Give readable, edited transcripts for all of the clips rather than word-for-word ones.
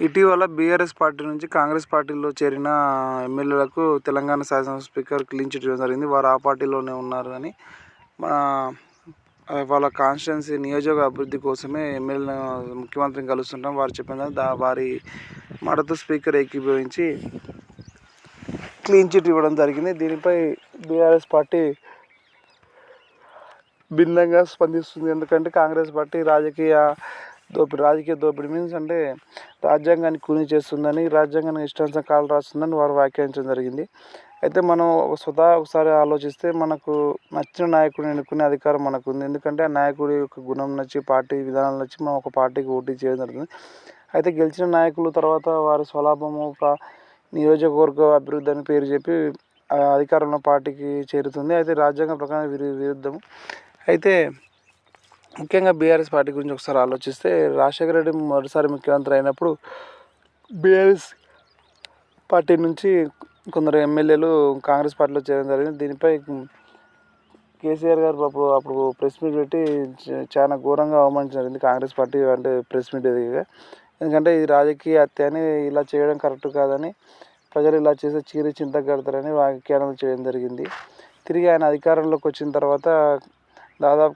ఇటీవల BRS party నుంచి కాంగ్రెస్ పార్టీలో చేరిన ఎమ్మెల్యేలకు తెలంగాణ శాసనసభ స్పీకర్ క్లీన్ చిట్ ఇవ్వడం జరిగింది. వారు ఆ పార్టీలోనే ఉన్నారు అని వాళ్ళ కాన్స్టిట్యున్సీ నియోజక అభివృద్ధి కోసమే ఎమ్మెల్యే ముఖ్యమంత్రిని కలుస్తుంటాం. వారు చెప్పిన వారి మాటతో స్పీకర్ ఏకీభవించి క్లీన్ చిట్ ఇవ్వడం జరిగింది. దీనిపై బీఆర్ఎస్ పార్టీ భిన్నంగా స్పందిస్తుంది. ఎందుకంటే కాంగ్రెస్ పార్టీ రాజకీయ దోపిడీ మీన్స్ అంటే రాజ్యాంగాన్ని కూని చేస్తుందని, రాజ్యాంగాన్ని ఇష్టానుసారం కాలు రాస్తుందని వారు వ్యాఖ్యానించడం జరిగింది. అయితే మనం ఒకసారి ఆలోచిస్తే మనకు నచ్చిన నాయకుడిని ఎన్నుకునే అధికారం మనకు ఉంది. ఎందుకంటే ఆ నాయకుడి యొక్క గుణం నచ్చి, పార్టీ విధానాలు నచ్చి మనం ఒక పార్టీకి ఓటు చేయడం జరుగుతుంది. అయితే గెలిచిన నాయకులు తర్వాత వారి స్వలాభము నియోజకవర్గ అభివృద్ధి అని పేరు చెప్పి అధికారంలో పార్టీకి చేరుతుంది. అయితే రాజ్యాంగం ప్రకారం విరుద్ధం. అయితే ముఖ్యంగా బీఆర్ఎస్ పార్టీ గురించి ఒకసారి ఆలోచిస్తే రాజశేఖర రెడ్డి మొదటిసారి ముఖ్యమంత్రి అయినప్పుడు బీఆర్ఎస్ పార్టీ నుంచి కొందరు ఎమ్మెల్యేలు కాంగ్రెస్ పార్టీలో చేరడం జరిగింది. దీనిపై కేసీఆర్ గారు అప్పుడు ప్రెస్ మీట్ పెట్టి చాలా ఘోరంగా అవమానించడం జరిగింది కాంగ్రెస్ పార్టీ అంటే ప్రెస్ మీట్ ఎదిగా. ఎందుకంటే ఇది రాజకీయ హత్య అని, ఇలా చేయడం కరెక్ట్ కాదని, ప్రజలు ఇలా చేస్తే చీరి చింత కడతారని వ్యాఖ్యానాలు చేయడం జరిగింది. తిరిగి ఆయన అధికారంలోకి వచ్చిన తర్వాత దాదాపు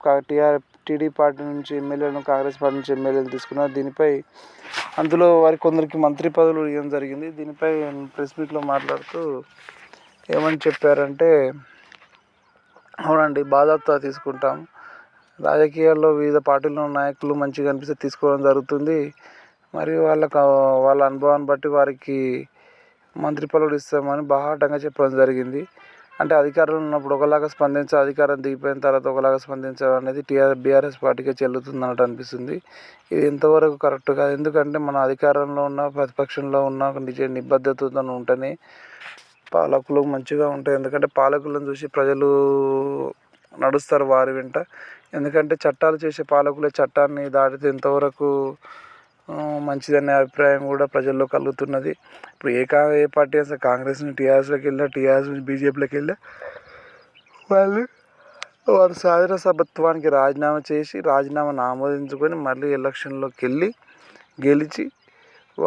టీడీ పార్టీ నుంచి ఎమ్మెల్యేలను, కాంగ్రెస్ పార్టీ నుంచి ఎమ్మెల్యేలు తీసుకున్నారు. దీనిపై అందులో కొందరికి మంత్రి పదవులు ఇవ్వడం జరిగింది. దీనిపై ప్రెస్ మీట్లో మాట్లాడుతూ ఏమని చెప్పారంటే, అవునండి, బాధ్యత తీసుకుంటాం. రాజకీయాల్లో వివిధ పార్టీల్లో నాయకులు మంచిగా అనిపిస్తే తీసుకోవడం జరుగుతుంది. మరియు వాళ్ళ అనుభవాన్ని బట్టి వారికి మంత్రి పదవులు ఇస్తామని బాహాటంగా చెప్పడం జరిగింది. అంటే అధికారంలో ఉన్నప్పుడు ఒకలాగా స్పందించాలి, అధికారం దిగిపోయిన తర్వాత ఒకలాగా స్పందించడం అనేది బీఆర్ఎస్ పార్టీకే చెల్లుతుంది అన్నట్టు అనిపిస్తుంది. ఇది ఎంతవరకు కరెక్ట్ కాదు. ఎందుకంటే మన అధికారంలో ఉన్న, ప్రతిపక్షంలో ఉన్న నిబద్ధతతో ఉంటేనే పాలకులు మంచిగా ఉంటాయి. ఎందుకంటే పాలకులను చూసి ప్రజలు నడుస్తారు వారి వెంట. ఎందుకంటే చట్టాలు చేసే పాలకులే చట్టాన్ని దాటితే ఎంతవరకు మంచిదనే అభిప్రాయం కూడా ప్రజల్లో కలుగుతున్నది. ఇప్పుడు ఏ పార్టీ అసలు కాంగ్రెస్ నుంచి టీఆర్ఎస్లోకి వెళ్ళినా, టీఆర్ఎస్ నుంచి బీజేపీలోకి వెళ్ళినా వారు శాసనసభత్వానికి రాజీనామాను ఆమోదించుకొని మళ్ళీ ఎలక్షన్లోకి వెళ్ళి గెలిచి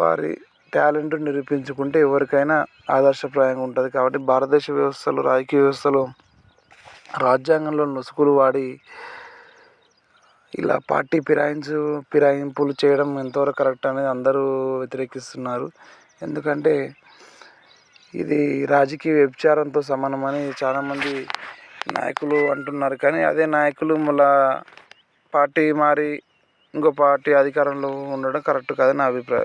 వారి టాలెంట్ నిరూపించుకుంటే ఎవరికైనా ఆదర్శప్రాయంగా ఉంటుంది. కాబట్టి భారతదేశ వ్యవస్థలో, రాజకీయ వ్యవస్థలో రాజ్యాంగంలో లొసుగులు వాడి ఇలా పార్టీ ఫిరాయింపులు చేయడం ఎంతవరకు కరెక్ట్ అనేది అందరూ వ్యతిరేకిస్తున్నారు. ఎందుకంటే ఇది రాజకీయ వ్యభిచారంతో సమానమని చాలామంది నాయకులు అంటున్నారు. కానీ అదే నాయకులు మళ్ళా పార్టీ మారి ఇంకో పార్టీ అధికారంలో ఉండడం కరెక్ట్ కాదని నా అభిప్రాయం.